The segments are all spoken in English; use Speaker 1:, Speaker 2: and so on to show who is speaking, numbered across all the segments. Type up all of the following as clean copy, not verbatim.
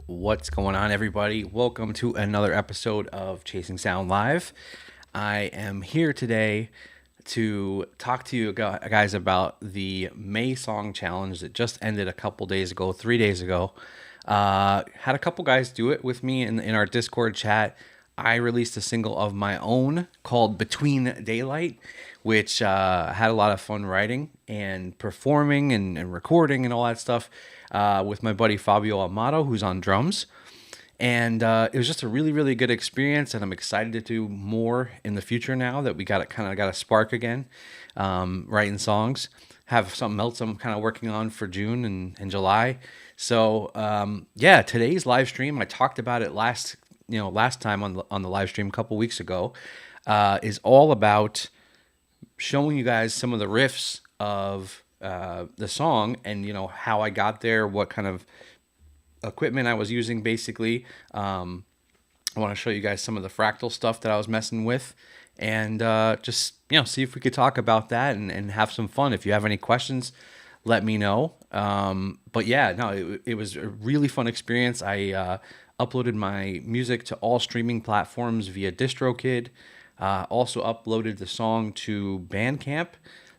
Speaker 1: What's going on, everybody? Welcome to another episode of Chasing Sound Live. I am here today to talk to you guys about the May Song Challenge that just ended a couple days ago, 3 days ago. Had a couple guys do it with me in our Discord chat. I released a single of my own called Between Daylight, which had a lot of fun writing and performing and recording and all that stuff with my buddy Fabio Amato, who's on drums. And it was just a really, really good experience, and I'm excited to do more in the future now that we got a spark again, writing songs. Have something else I'm kind of working on for June and July. So yeah, today's live stream, I talked about it last time on the live stream a couple weeks ago, is all about showing you guys some of the riffs of the song and how I got there, what kind of equipment I was using. Basically, I want to show you guys some of the fractal stuff that I was messing with, and just see if we could talk about that and have some fun. If you have any questions, let me know. But yeah, no, it was a really fun experience. I uploaded my music to all streaming platforms via DistroKid. Also uploaded the song to Bandcamp.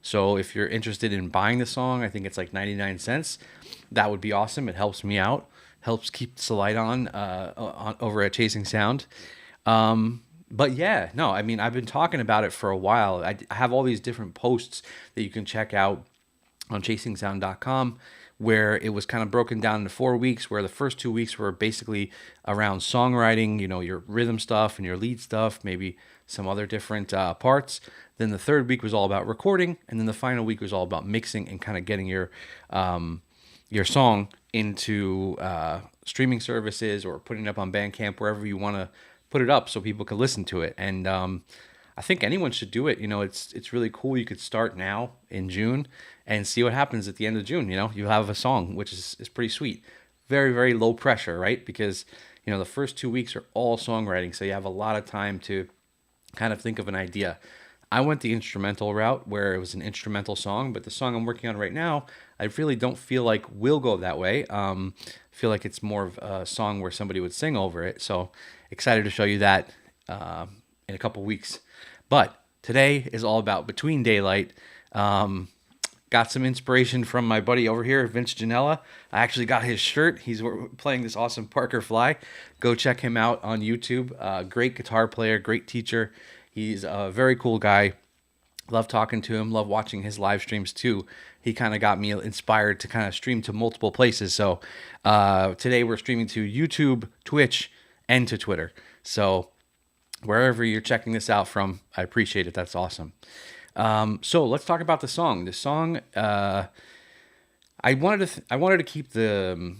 Speaker 1: So if you're interested in buying the song, I think it's like 99 cents. That would be awesome. It helps me out. Helps keep the light on over at Chasing Sound. But yeah, no, I mean, I've been talking about it for a while. I have all these different posts that you can check out on chasingsound.com, where it was kind of broken down into 4 weeks, where the first 2 weeks were basically around songwriting, your rhythm stuff and your lead stuff, maybe some other different parts. Then the third week was all about recording, and then the final week was all about mixing and kind of getting your song into streaming services or putting it up on Bandcamp, wherever you want to put it up so people can listen to it. And I think anyone should do it. It's really cool. You could start now in June and see what happens at the end of June. You have a song, which is pretty sweet. Very, very low pressure, right? Because, the first 2 weeks are all songwriting. So you have a lot of time to kind of think of an idea. I went the instrumental route where it was an instrumental song, but the song I'm working on right now, I really don't feel like will go that way. I feel like it's more of a song where somebody would sing over it. So excited to show you that in a couple weeks. But today is all about Between Daylight. Got some inspiration from my buddy over here, Vince Janella. I actually got his shirt. He's playing this awesome Parker Fly. Go check him out on YouTube. Great guitar player, great teacher. He's a very cool guy. Love talking to him. Love watching his live streams too. He kind of got me inspired to kind of stream to multiple places. So today we're streaming to YouTube, Twitch, and to Twitter. So wherever you're checking this out from, I appreciate it. That's awesome. So let's talk about the song. The song, I wanted to keep the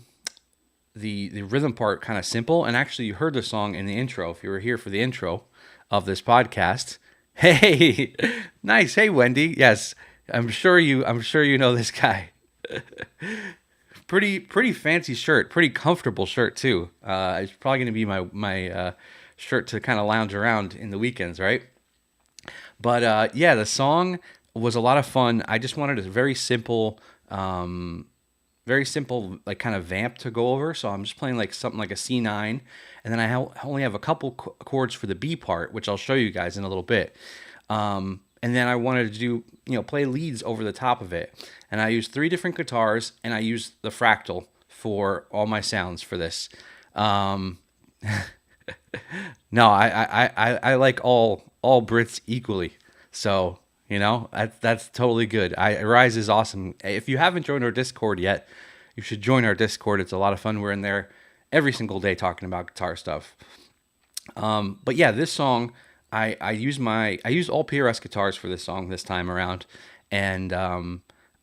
Speaker 1: rhythm part kind of simple. And actually, you heard the song in the intro. If you were here for the intro of this podcast, hey, nice. Hey, Wendy. Yes, I'm sure you know this guy. Pretty fancy shirt. Pretty comfortable shirt too. It's probably going to be my shirt to kind of lounge around in the weekends, right? But yeah, the song was a lot of fun. I just wanted a very simple like kind of vamp to go over. So I'm just playing like something like a C9, and then I only have a couple chords for the B part, which I'll show you guys in a little bit. And then I wanted to do play leads over the top of it, and I used 3 different guitars, and I used the fractal for all my sounds for this. No, I like all Brits equally. So, that's totally good. Rise is awesome. If you haven't joined our Discord yet, you should join our Discord. It's a lot of fun. We're in there every single day talking about guitar stuff. But yeah, this song, I used all PRS guitars for this song this time around, and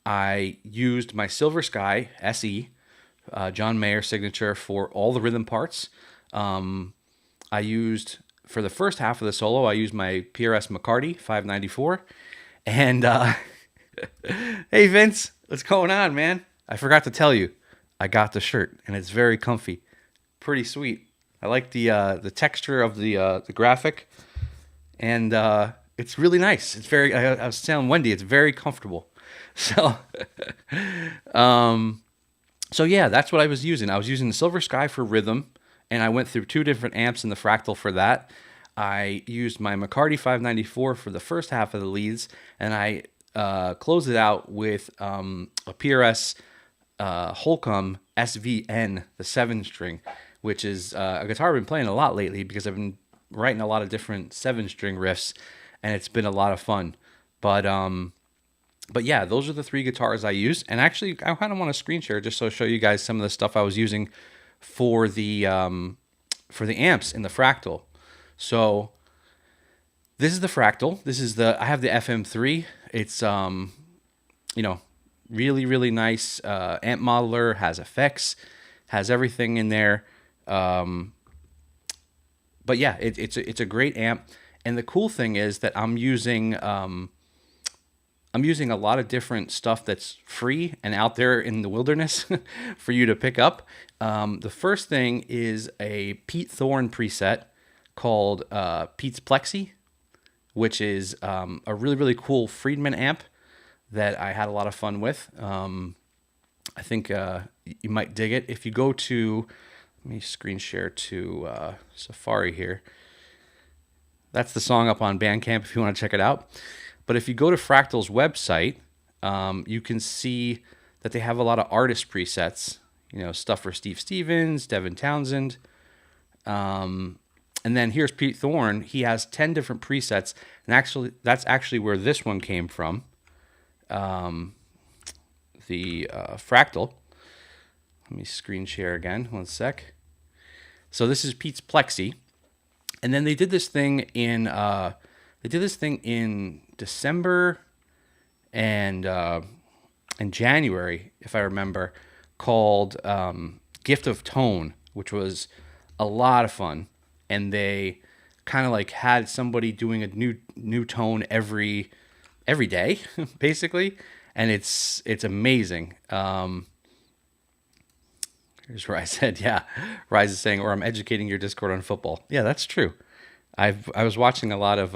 Speaker 1: I used my Silver Sky SE, John Mayer signature, for all the rhythm parts. I used, for the first half of the solo, I used my PRS McCarty 594. And hey, Vince, what's going on, man? I forgot to tell you, I got the shirt, and it's very comfy, pretty sweet. I like the texture of the graphic, and it's really nice. It's very. I was telling Wendy, it's very comfortable. So, So yeah, that's what I was using. I was using the Silver Sky for rhythm, and I went through two different amps in the Fractal for that. I used my McCarty 594 for the first half of the leads, and I closed it out with a PRS Holcomb SVN, the 7-string, which is a guitar I've been playing a lot lately because I've been writing a lot of different 7-string riffs, and it's been a lot of fun. But yeah, those are the three guitars I use. And actually, I kind of want to screen share just so I show you guys some of the stuff I was using for the amps in the Fractal. So this is the Fractal. I have the FM3. It's really really nice amp modeler. Has effects, has everything in there. But yeah, it's a great amp. And the cool thing is that I'm using a lot of different stuff that's free and out there in the wilderness for you to pick up. The first thing is a Pete Thorne preset called Pete's Plexi, which is a really, really cool Friedman amp that I had a lot of fun with. I think you might dig it. If you go to, let me screen share to Safari here. That's the song up on Bandcamp if you want to check it out. But if you go to Fractal's website, you can see that they have a lot of artist presets, stuff for Steve Stevens, Devin Townsend. And then here's Pete Thorne. He has 10 different presets. And actually, that's actually where this one came from. The Fractal. Let me screen share again. One sec. So this is Pete's Plexi. And then they did this thing in December and January, if I remember, called Gift of Tone, which was a lot of fun. And they kind of like had somebody doing a new tone every day, basically, and it's amazing. Here's where I said, yeah, Rise is saying, or I'm educating your Discord on football. Yeah, that's true. I was watching a lot of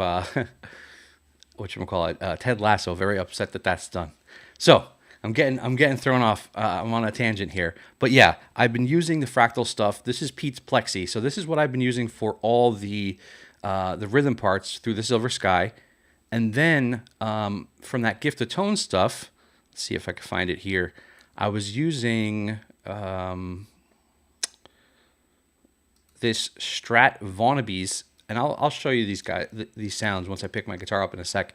Speaker 1: Ted Lasso. Very upset that that's done. So I'm getting thrown off. I'm on a tangent here, but yeah, I've been using the Fractal stuff. This is Pete's Plexi, so this is what I've been using for all the rhythm parts through the Silver Sky, and then from that Gift of Tone stuff. Let's see if I can find it here. I was using this Strat Vaughnaby's. And I'll show you these sounds once I pick my guitar up in a sec.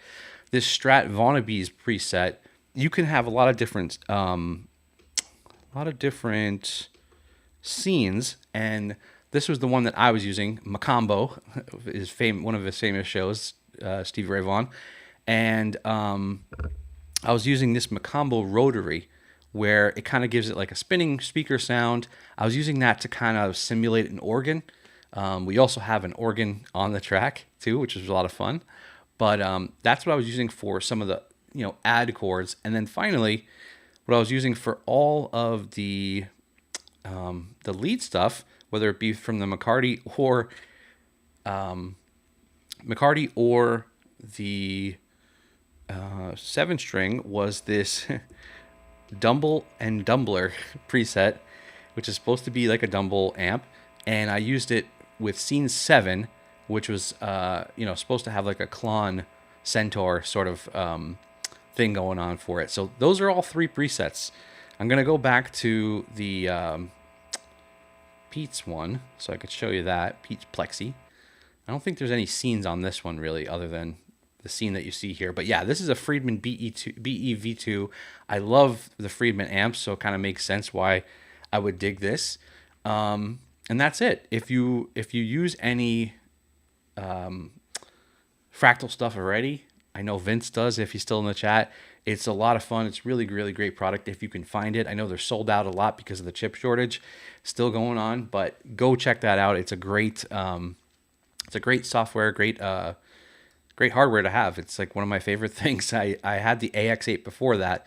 Speaker 1: This Strat Vaughnaby's preset, you can have a lot of different scenes, and this was the one that I was using. Macombo is one of his famous shows, Stevie Ray Vaughan, and I was using this Macombo rotary, where it kind of gives it like a spinning speaker sound. I was using that to kind of simulate an organ. We also have an organ on the track too, which is a lot of fun. But that's what I was using for some of the add chords, and then finally, what I was using for all of the lead stuff, whether it be from the McCarty or the 7-string, was this Dumble and Dumbler preset, which is supposed to be like a Dumble amp, and I used it with Scene 7, which was supposed to have like a Klon Centaur sort of thing going on for it. So those are all three presets. I'm gonna go back to the Pete's one so I could show you that Pete's Plexi. I don't think there's any scenes on this one really, other than the scene that you see here. But yeah, this is a Friedman BEV2. I love the Friedman amps, so it kind of makes sense why I would dig this. And that's it. If you use any Fractal stuff already, I know Vince does if he's still in the chat. It's a lot of fun. It's really, really great product if you can find it. I know they're sold out a lot because of the chip shortage still going on, but go check that out. It's a great software, great hardware to have. It's like one of my favorite things. I had the AX8 before that,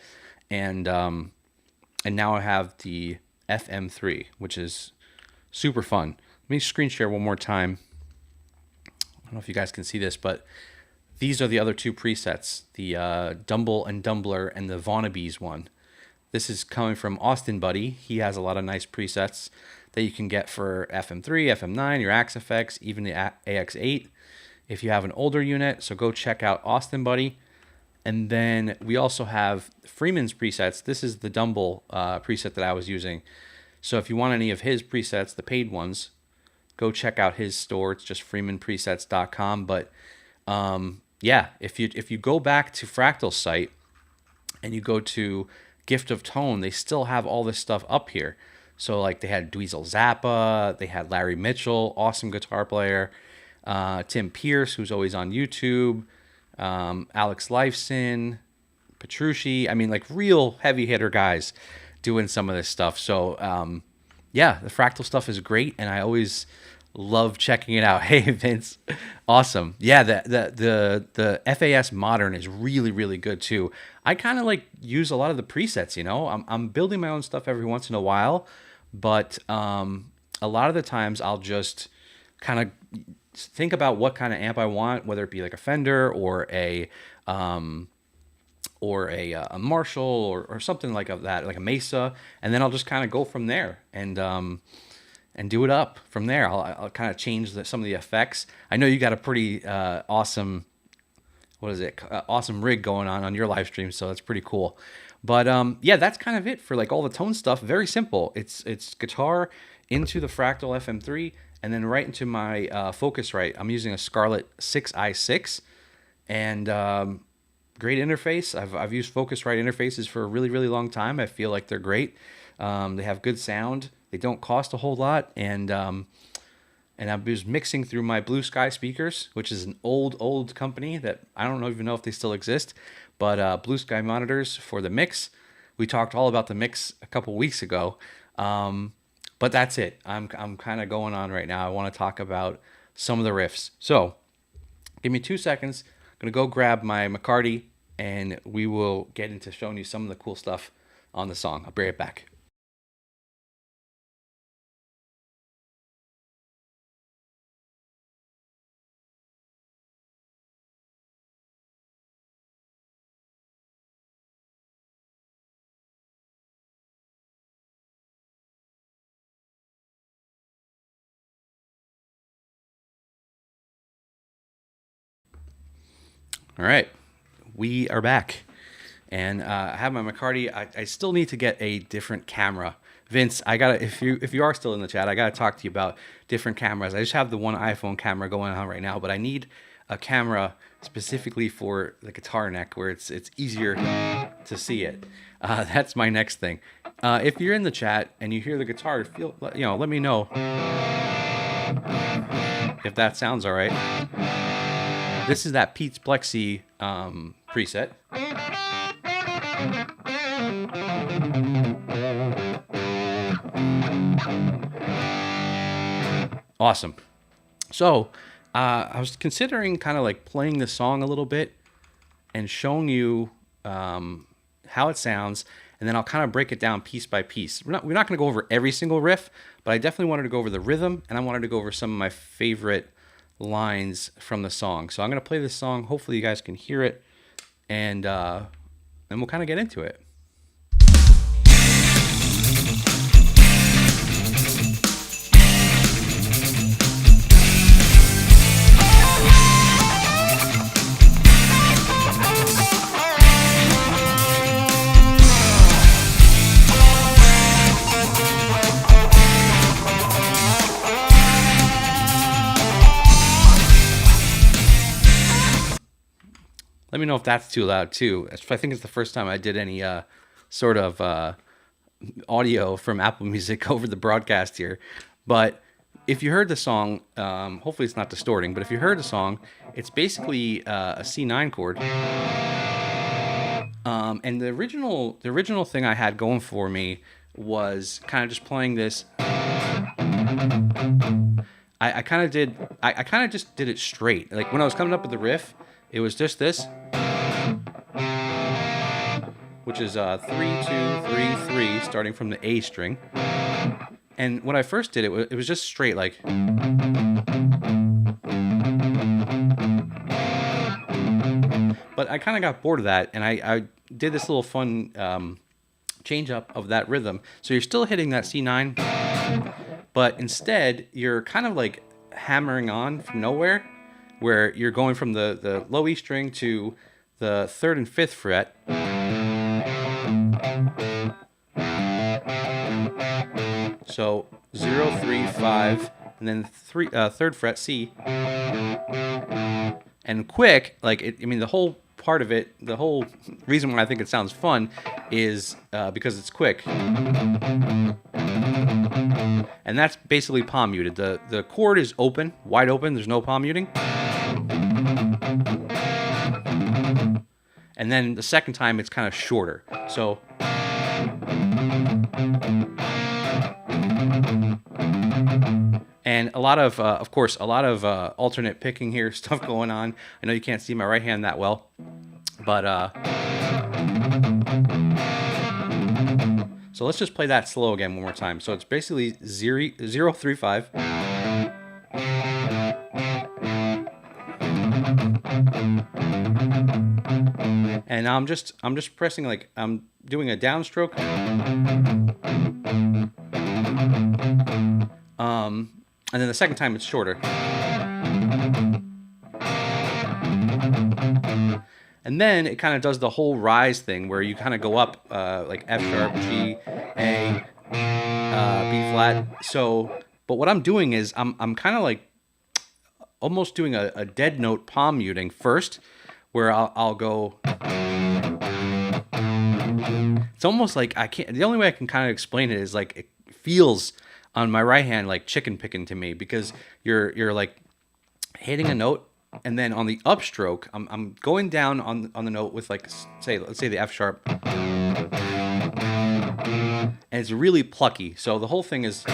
Speaker 1: and now I have the FM3, which is super fun. Let me screen share one more time. I don't know if you guys can see this, but these are the other two presets, the Dumble and Dumbler and the Vaughnaby's one. This is coming from Austin Buddy. He has a lot of nice presets that you can get for FM3, FM9, your Axe effects, even the AX8 if you have an older unit. So go check out Austin Buddy. And then we also have Freeman's presets. This is the Dumble preset that I was using. So if you want any of his presets, the paid ones, go check out his store. It's just freemanpresets.com. But yeah, if you go back to Fractal's site and you go to Gift of Tone, they still have all this stuff up here. So like they had Dweezil Zappa, they had Larry Mitchell, awesome guitar player, Tim Pierce, who's always on YouTube, Alex Lifeson, Petrucci. I mean, like real heavy hitter guys doing some of this stuff. So yeah, the Fractal stuff is great, and I always love checking it out. Hey Vince, awesome. Yeah, the FAS Modern is really, really good too. I kind of like use a lot of the presets, you know. I'm building my own stuff every once in a while, but a lot of the times I'll just kind of think about what kind of amp I want, whether it be like a Fender or a Marshall or something like that, like a Mesa, and then I'll just kind of go from there and do it up from there. I'll kind of change some of the effects. I know you got a pretty awesome, awesome rig going on your live stream, so that's pretty cool. But yeah, that's kind of it for like all the tone stuff. Very simple. It's guitar into the Fractal FM3 and then right into my Focusrite. I'm using a Scarlett 6i6 and great interface. I've used Focusrite interfaces for a really, really long time. I feel like they're great. They have good sound. They don't cost a whole lot, and I was mixing through my Blue Sky speakers, which is an old company that I don't even know if they still exist, but Blue Sky monitors for the mix. We talked all about the mix a couple weeks ago, but that's it. I'm kind of going on right now. I want to talk about some of the riffs. So give me 2 seconds. I'm gonna go grab my McCarty, and we will get into showing you some of the cool stuff on the song. I'll be right back. All right, we are back, and I have my McCarty. I still need to get a different camera. Vince, I gotta if you are still in the chat, I gotta talk to you about different cameras. I just have the one iPhone camera going on right now, but I need a camera specifically for the guitar neck where it's easier to see it. That's my next thing. If you're in the chat and you hear the guitar, let me know if that sounds all right. This is that Pete's Plexi preset. Awesome. So I was considering kind of like playing the song a little bit and showing you how it sounds, and then I'll kind of break it down piece by piece. We're not going to go over every single riff, but I definitely wanted to go over the rhythm, and I wanted to go over some of my favorite lines from the song. So I'm going to play this song. Hopefully you guys can hear it, and we'll kind of get into it. Let me know if that's too loud too. I think it's the first time I did any sort of audio from Apple Music over the broadcast here. But if you heard the song, hopefully it's not distorting, but if you heard the song, it's basically a C9 chord. And the original thing I had going for me was kind of just playing this. I kind of just did it straight. Like when I was coming up with the riff, it was just this, which is 3, 2, 3, 3, starting from the A string. And when I first did it, it was just straight, like. But I kind of got bored of that, and I did this little fun change up of that rhythm. So you're still hitting that C9, but instead you're kind of like hammering on from nowhere, where you're going from the low E string to the 3rd and 5th fret. So 0, 3, 5, and then 3rd fret C. And quick, like I mean, the whole part of it, the whole reason why I think it sounds fun is because it's quick. And that's basically palm muted. The chord is open, wide open. There's no palm muting. And then the second time it's kind of shorter. So and a lot of course, a lot of alternate picking here, stuff going on. I know you can't see my right hand that well, but so let's just play that slow again one more time. So it's basically 0, 3, 5. And I'm just pressing, like I'm doing a downstroke. And then the second time it's shorter. And then it kind of does the whole rise thing where you kind of go up like F sharp, G, A, B flat. So, but what I'm doing is I'm kind of like almost doing a dead note palm muting first, where I'll go. It's almost like I can't. The only way I can kind of explain it is like it feels on my right hand like chicken picking to me, because you're like hitting a note, and then on the upstroke, I'm going down on the note with like let's say the F sharp, and it's really plucky. So the whole thing is.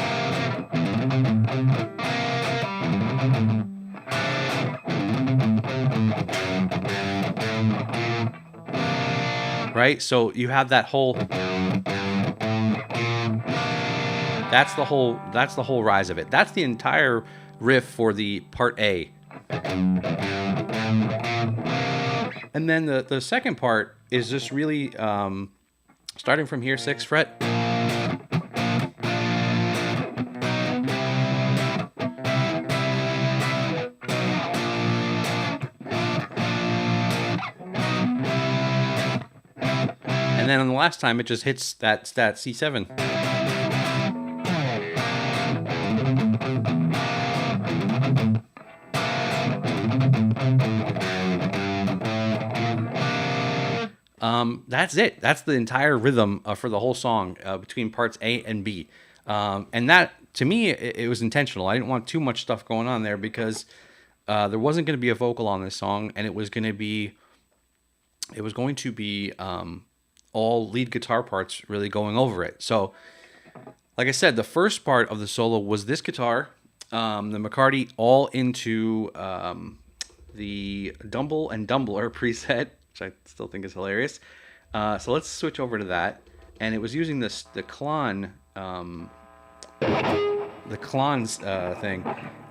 Speaker 1: Right? So you have that whole that's the whole rise of it. That's the entire riff for the part A. And then the second part is just really starting from here, 6th fret. And then on the last time, it just hits that C7. That's it. That's the entire rhythm for the whole song between parts A and B. And that, to me, it was intentional. I didn't want too much stuff going on there, because there wasn't going to be a vocal on this song, and it was going to be all lead guitar parts really going over it. So, like I said, the first part of the solo was this guitar, the McCarty all into the Dumble and Dumbler preset, which I still think is hilarious. So let's switch over to that. And it was using the Klon thing.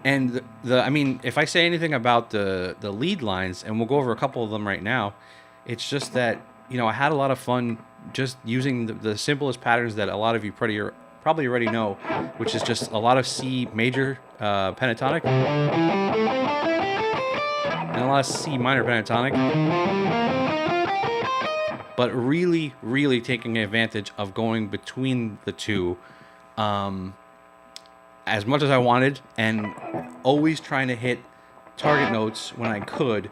Speaker 1: And I mean, if I say anything about the lead lines, and we'll go over a couple of them right now, it's just that, you know, I had a lot of fun just using the simplest patterns that a lot of you probably already know, which is just a lot of C major pentatonic and a lot of C minor pentatonic, but really, really taking advantage of going between the two as much as I wanted, and always trying to hit target notes when I could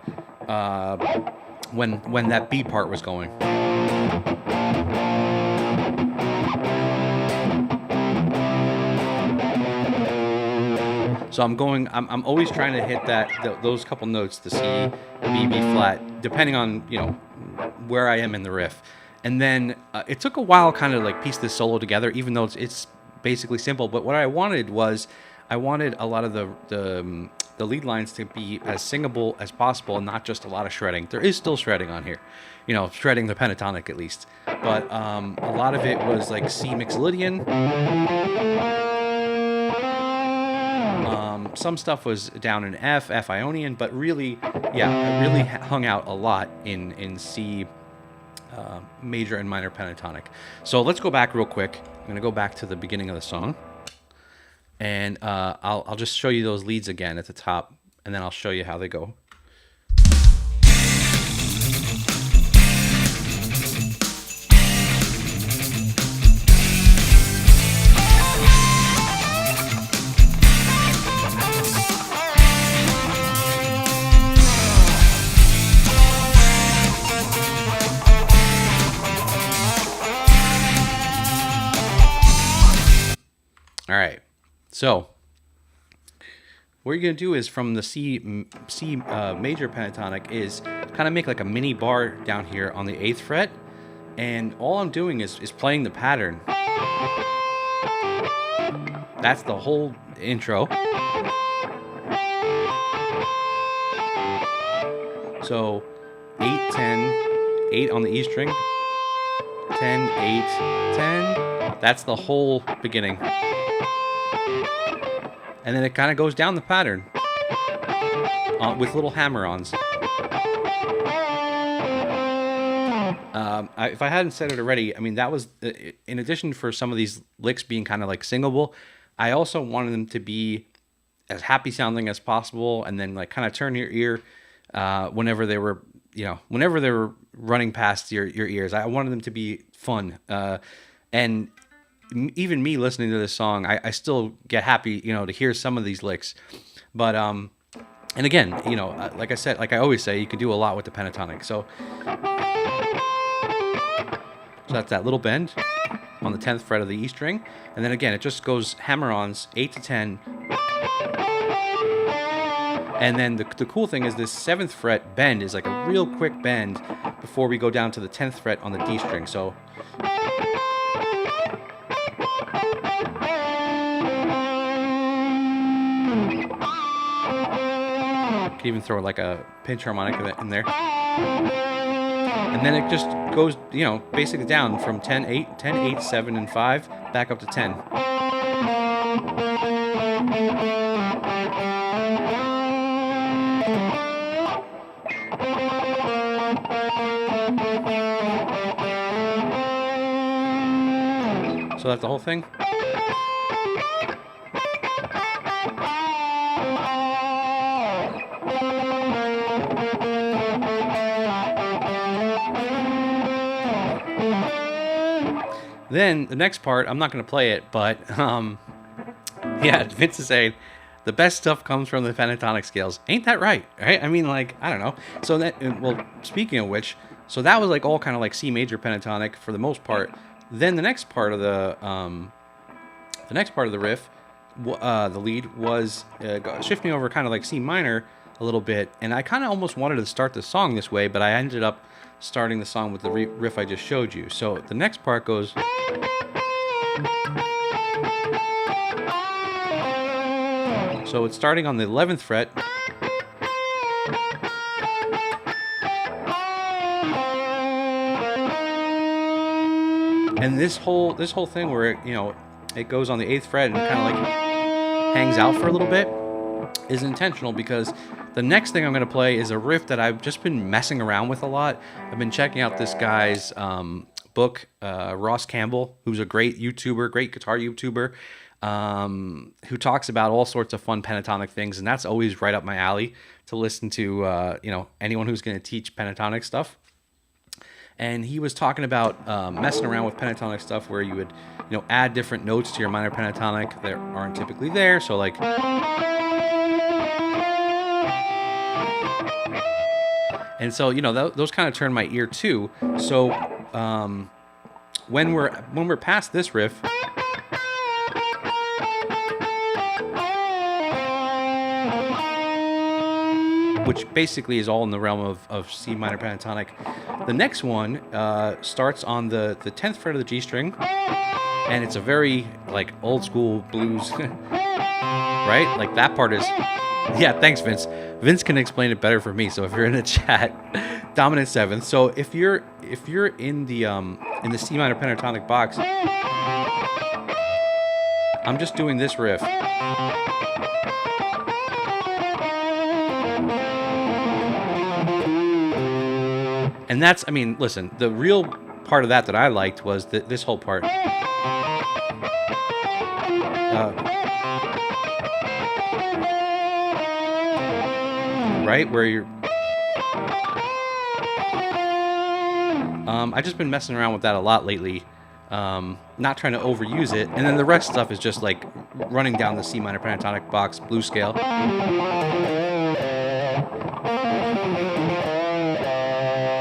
Speaker 1: when that B part was going. So I'm always trying to hit those couple notes, the C, the B, B flat, depending on, you know, where I am in the riff. And then it took a while kind of like piece this solo together, even though it's basically simple. But what I wanted was, I wanted a lot of the lead lines to be as singable as possible, and not just a lot of shredding. There is still shredding on here, you know, shredding the pentatonic at least. But a lot of it was like C Mixolydian. Some stuff was down in F Ionian, but really, yeah, it really hung out a lot in C major and minor pentatonic. So let's go back real quick. I'm going to go back to the beginning of the song, and I'll just show you those leads again at the top, and then I'll show you how they go. All right, so what you're gonna do is from the C major pentatonic is kind of make like a mini bar down here on the 8th fret, and all I'm doing is playing the pattern. That's the whole intro. So 8, 10, 8 on the E string, 10, 8, 10. That's the whole beginning. And then it kind of goes down the pattern with little hammer-ons. If I hadn't said it already, I mean, that was, in addition for some of these licks being kind of like singable, I also wanted them to be as happy sounding as possible, and then like kind of turn your ear whenever they were, whenever they were running past your ears. I wanted them to be fun. And even me listening to this song, I still get happy, to hear some of these licks. But, and again, like I said, like I always say, you can do a lot with the pentatonic. So that's that little bend on the 10th fret of the E string. And then again, it just goes hammer-ons, 8 to 10. And then the cool thing is this 7th fret bend is like a real quick bend before we go down to the 10th fret on the D string. So you can even throw like a pinch harmonica in there. And then it just goes, basically down from 10, 8, 10, 8, 7, and 5, back up to 10. So that's the whole thing. Then the next part, I'm not going to play it, but yeah, Vince is saying the best stuff comes from the pentatonic scales. Ain't that right? Right? I mean, like, I don't know. So that, well, speaking of which, so that was like all kind of like C major pentatonic for the most part. Then the next part of the riff, the lead was shifting over kind of like C minor a little bit, and I kind of almost wanted to start the song this way, but I ended up starting the song with the riff I just showed you. So the next part goes. So it's starting on the 11th fret. And this whole thing where it goes on the 8th fret and kind of like hangs out for a little bit is intentional, because the next thing I'm going to play is a riff that I've just been messing around with a lot. I've been checking out this guy's book, Ross Campbell, who's a great YouTuber, great guitar YouTuber, who talks about all sorts of fun pentatonic things, and that's always right up my alley to listen to, anyone who's going to teach pentatonic stuff. And he was talking about messing around with pentatonic stuff where you would, add different notes to your minor pentatonic that aren't typically there. So like, and so those kind of turn my ear too. So when we're past this riff, which basically is all in the realm of C minor pentatonic. The next one starts on the 10th fret of the G string, and it's a very like old school blues, right? Like that part is, yeah, thanks Vince. Vince can explain it better for me. So if you're in the chat, dominant 7th. So if you're in the C minor pentatonic box, I'm just doing this riff. And that's, I mean, listen, the real part of that I liked was this whole part. Right? Where you're... I've just been messing around with that a lot lately. Not trying to overuse it. And then the rest stuff is just like running down the C minor pentatonic box blues scale.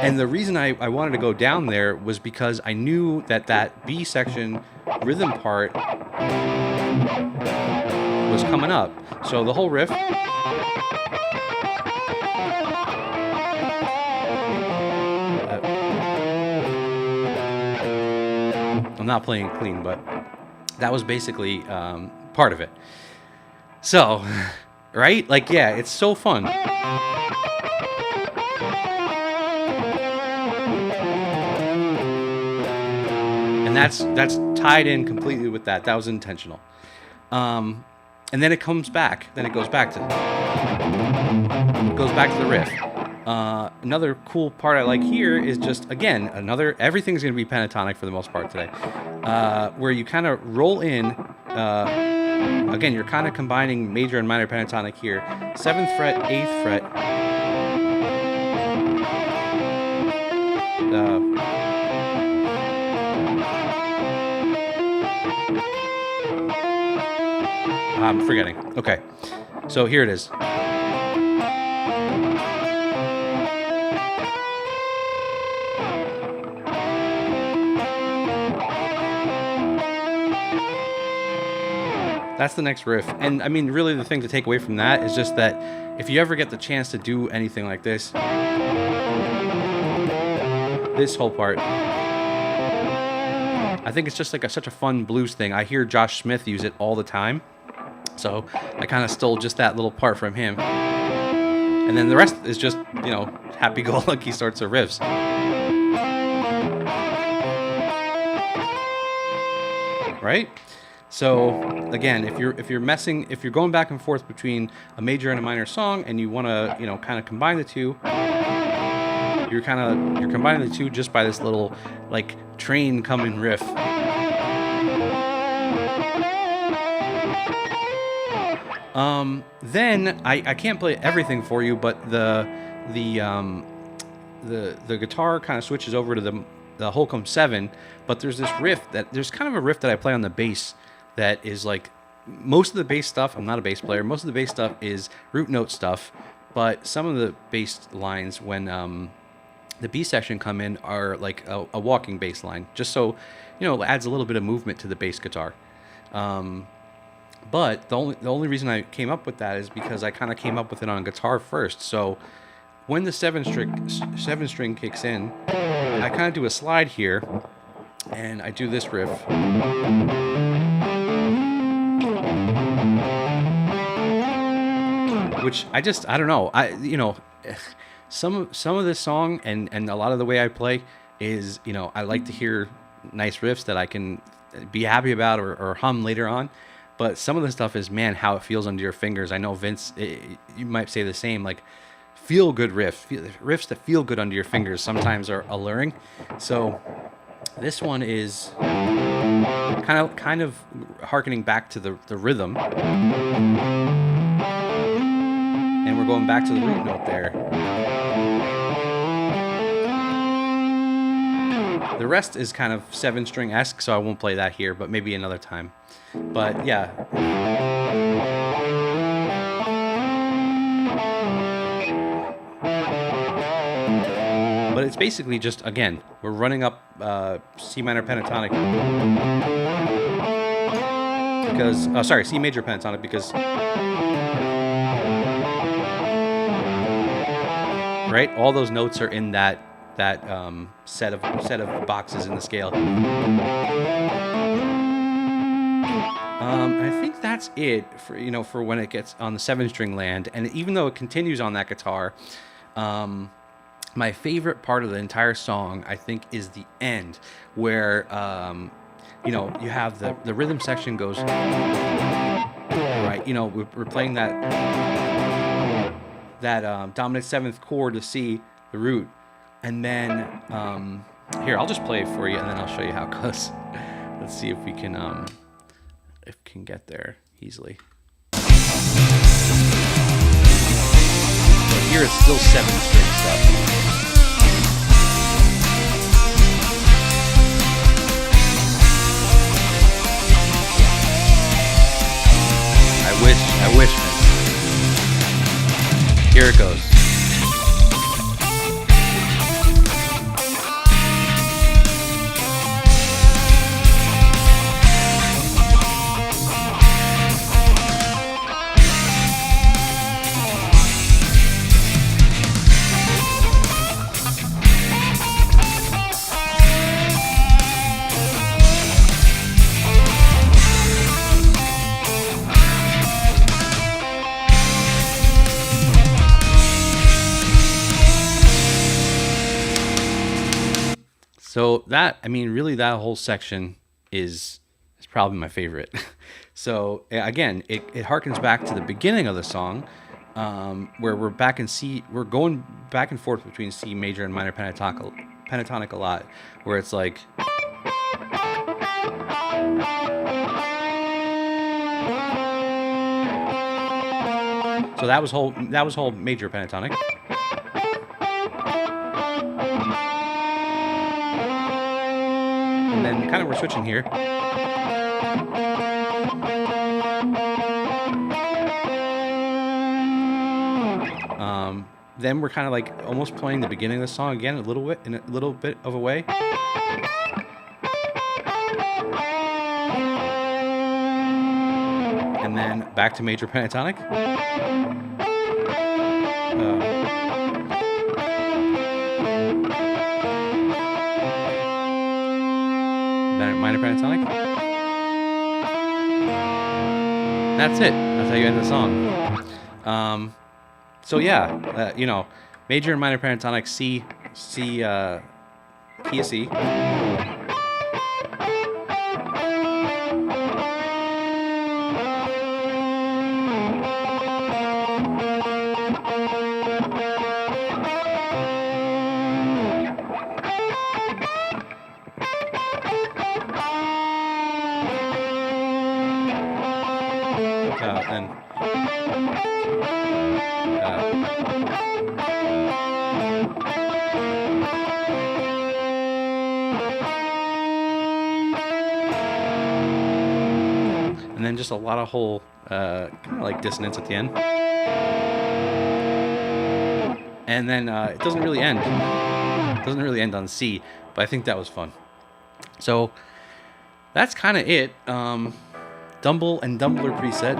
Speaker 1: And the reason I wanted to go down there was because I knew that B section rhythm part was coming up. So the whole riff... I'm not playing clean, but that was basically part of it. So, right? Like, yeah, it's so fun. And that's tied in completely with that. That was intentional. And then it comes back. Then it goes back to the riff. Another cool part I like here is just, again, everything's going to be pentatonic for the most part today, where you kind of roll in, again, you're kind of combining major and minor pentatonic here, 7th fret, 8th fret, I'm forgetting. Okay, so here it is. That's the next riff. And I mean, really the thing to take away from that is just that if you ever get the chance to do anything like this whole part, I think it's just like such a fun blues thing. I hear Josh Smith use it all the time. So I kind of stole just that little part from him. And then the rest is just, happy-go-lucky sorts of riffs. Right? So again, if you're going back and forth between a major and a minor song, and you want to kind of combine the two, you're combining the two just by this little like train coming riff. Then I can't play everything for you, but the guitar kind of switches over to the Holcomb 7, but there's kind of a riff that I play on the bass that is like, most of the bass stuff, I'm not a bass player, most of the bass stuff is root note stuff, but some of the bass lines when the B section come in are like a walking bass line, just so, it adds a little bit of movement to the bass guitar. But the only reason I came up with that is because I kind of came up with it on guitar first. So when the 7 string kicks in, I kind of do a slide here, and I do this riff. Which I don't know. Some of this song and a lot of the way I play is, I like to hear nice riffs that I can be happy about or hum later on. But some of the stuff is, man, how it feels under your fingers. I know, Vince, you might say the same. Like, feel good riffs that feel good under your fingers sometimes are alluring. So this one is kind of harkening back to the rhythm. And we're going back to the root note there. The rest is kind of 7-string-esque, so I won't play that here, but maybe another time. But yeah. But it's basically just, again, we're running up C minor pentatonic because, C major pentatonic because, right? All those notes are in that set of boxes in the scale. I think that's it for when it gets on the 7-string land. And even though it continues on that guitar, my favorite part of the entire song, I think, is the end, where you have the rhythm section goes right. We're playing that dominant 7th chord to C, the root. And then here, I'll just play it for you, and then I'll show you how it goes. Let's see if we can get there easily. But here it's still 7-string stuff. I wish, man. Here it goes. So that, I mean, really, that whole section is probably my favorite. So again, it harkens back to the beginning of the song, where we're back in C. We're going back and forth between C major and minor pentatonic a lot, where it's like. So that was whole major pentatonic. And then kind of we're switching here. Then we're kind of like almost playing the beginning of the song again a little bit in a little bit of a way. And then back to major pentatonic. Then minor pentatonic. That's it. That's how you end the song. So yeah, major and minor pentatonic, C, key of C. And then just a lot of whole kind of like dissonance at the end. And then it doesn't really end. It doesn't really end on C, but I think that was fun. So that's kind of it. Dumble and Dumbler preset.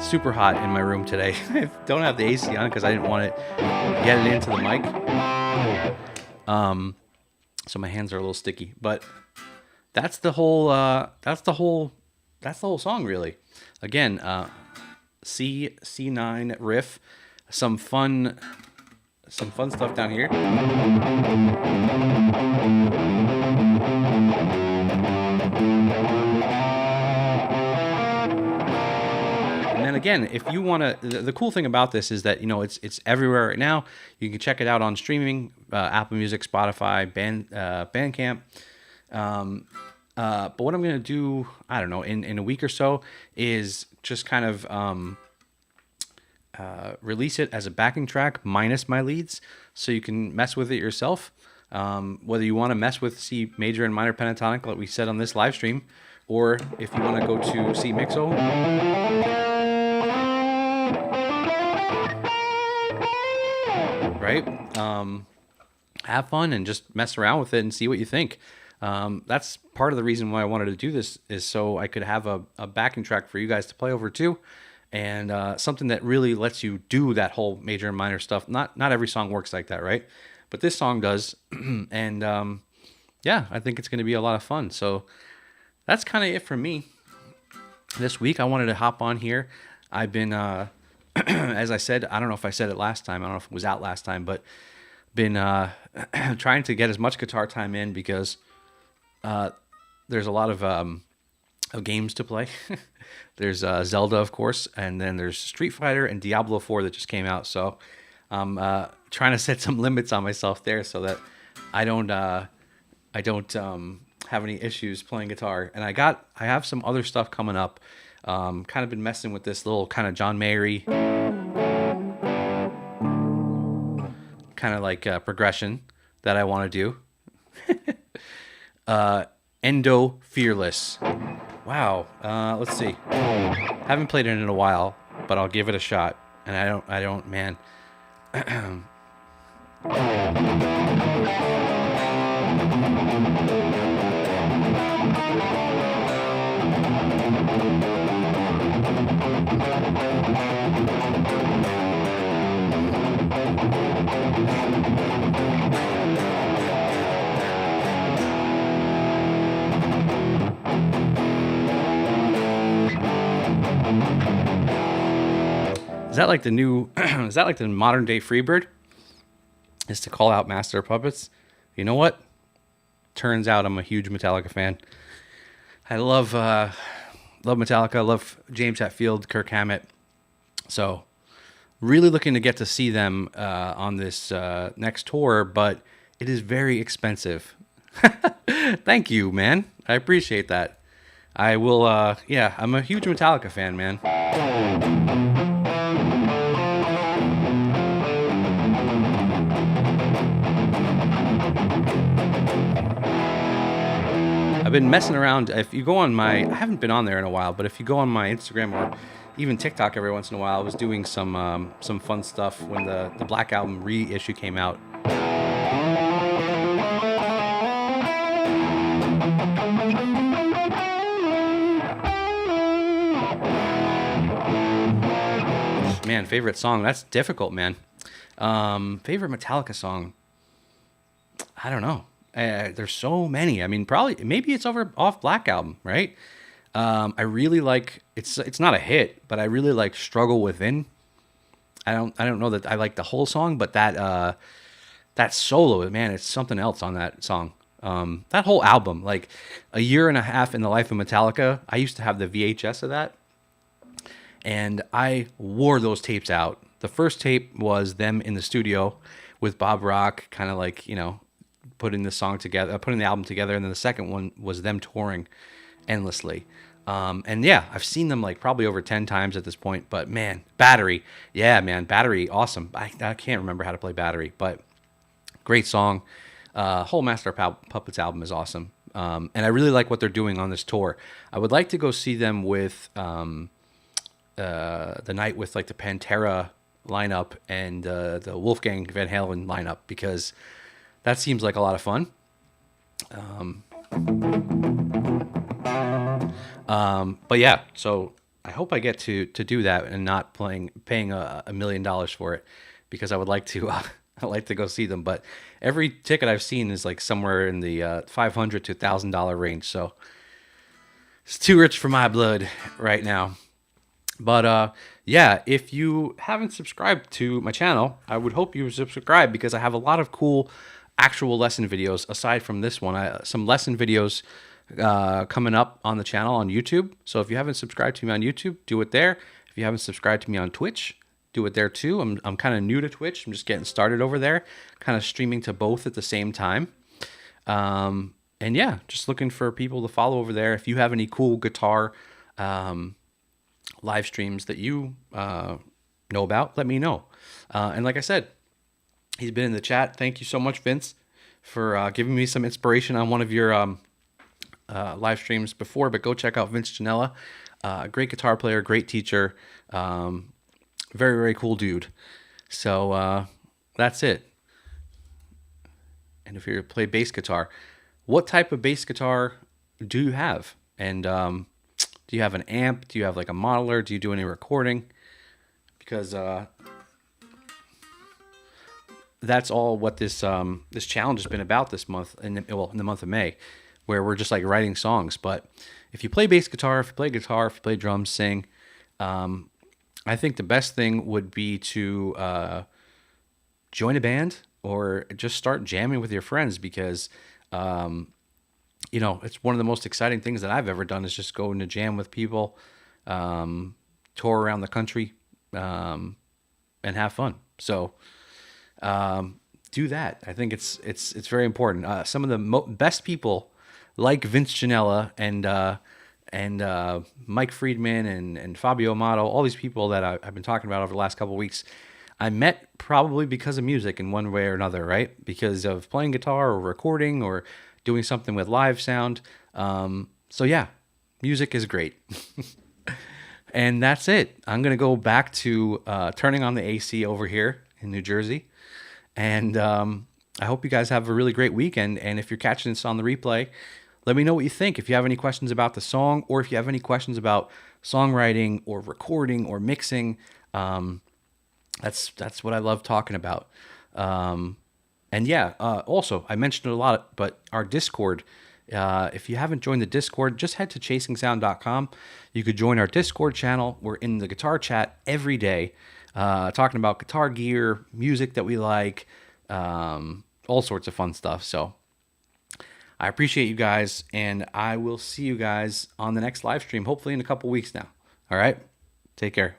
Speaker 1: Super hot in my room today. I don't have the AC on because I didn't want to get it into the mic. So my hands are a little sticky. But that's the whole song really. Again, C9 riff, some fun stuff down here. And then again, if you want to, the cool thing about this is that it's everywhere right now. You can check it out on streaming, Apple Music, Spotify, Bandcamp. But what I'm gonna do, I don't know, in a week or so, is just kind of release it as a backing track minus my leads, so you can mess with it yourself. Whether you want to mess with C major and minor pentatonic, like we said on this live stream, or if you want to go to C mixo. Right? Have fun and just mess around with it and see what you think. That's part of the reason why I wanted to do this, is so I could have a backing track for you guys to play over too, and something that really lets you do that whole major and minor stuff. Not every song works like that, right? But this song does, and yeah, I think it's going to be a lot of fun. So that's kind of it for me this week. I wanted to hop on here. I've been, as I said, I don't know if I said it last time. I don't know if it was out last time, but been trying to get as much guitar time in, because there's a lot of of games to play. There's Zelda, of course, and then there's Street Fighter and Diablo 4 that just came out. So I'm trying to set some limits on myself there so that I don't have any issues playing guitar. And I have some other stuff coming up. Kind of been messing with this little kind of John Mayer kind of like progression that I want to do. Endo Fearless. Wow. Let's see. Haven't played it in a while, but I'll give it a shot. And I don't, man. Is that like the new, is that like the modern day Freebird? Is to call out Master of Puppets? You know what? Turns out I'm a huge Metallica fan. I love Metallica. I love James Hetfield, Kirk Hammett. So really looking to get to see them on this next tour, but it is very expensive. Thank you, man. I appreciate that. I will, yeah, I'm a huge Metallica fan, man. I've been messing around. If you go on I haven't been on there in a while, but if you go on my Instagram or even TikTok every once in a while, I was doing some fun stuff when the Black Album reissue came out. Man, favorite song? That's difficult, man. Favorite Metallica song? I don't know. There's so many. I mean, maybe it's off Black Album, right? I really like it's not a hit, but I really like Struggle Within. I don't know that I like the whole song, but that solo, man, it's something else on that song. That whole album, like A Year and a Half in the Life of Metallica. I used to have the VHS of that, and I wore those tapes out. The first tape was them in the studio with Bob Rock, kind of like, putting the song together, putting the album together, and then the second one was them touring endlessly. And yeah, I've seen them like probably over 10 times at this point. But man, Battery, yeah, man, Battery, awesome. I can't remember how to play Battery, but great song. Whole Master of Puppets album is awesome. And I really like what they're doing on this tour. I would like to go see them with the night with like the Pantera lineup and the Wolfgang Van Halen lineup, because that seems like a lot of fun. But yeah, so I hope I get to do that and not paying $1 million for it, because I would like to I like to go see them. But every ticket I've seen is like somewhere in the $500 to $1,000 range, so it's too rich for my blood right now. But yeah, if you haven't subscribed to my channel, I would hope you subscribe, because I have a lot of cool actual lesson videos aside from this one. Some lesson videos coming up on the channel on YouTube. So if you haven't subscribed to me on YouTube, do it there. If you haven't subscribed to me on Twitch, do it there too. I'm kind of new to Twitch. I'm just getting started over there, kind of streaming to both at the same time. And yeah, just looking for people to follow over there. If you have any cool guitar live streams that you know about, let me know. And like I said, he's been in the chat. Thank you so much, Vince, for giving me some inspiration on one of your live streams before. But go check out Vince Janella. Great guitar player, great teacher, very, very cool dude. So that's it. And if you play bass guitar, what type of bass guitar do you have? And do you have an amp? Do you have like a modeler? Do you do any recording? Because that's all what this challenge has been about this month, in the month of May, where we're just like writing songs. But if you play bass guitar, if you play guitar, if you play drums, sing, I think the best thing would be to join a band or just start jamming with your friends, because it's one of the most exciting things that I've ever done is just go into jam with people, tour around the country, and have fun. So do that. I think it's very important. Some of the best people, like Vince Gianella and Mike Friedman and Fabio Amato, all these people that I've been talking about over the last couple of weeks, I met probably because of music in one way or another, right? Because of playing guitar or recording or doing something with live sound. So yeah, music is great. And that's it. I'm going to go back to turning on the AC over here in New Jersey. And I hope you guys have a really great weekend. And if you're catching this on the replay, let me know what you think. If you have any questions about the song, or if you have any questions about songwriting or recording or mixing, that's what I love talking about. And yeah, also, I mentioned it a lot, but our Discord, if you haven't joined the Discord, just head to chasingsound.com. You could join our Discord channel. We're in the guitar chat every day, talking about guitar gear, music that we like, all sorts of fun stuff. So I appreciate you guys, and I will see you guys on the next live stream, hopefully in a couple weeks now. All right, take care.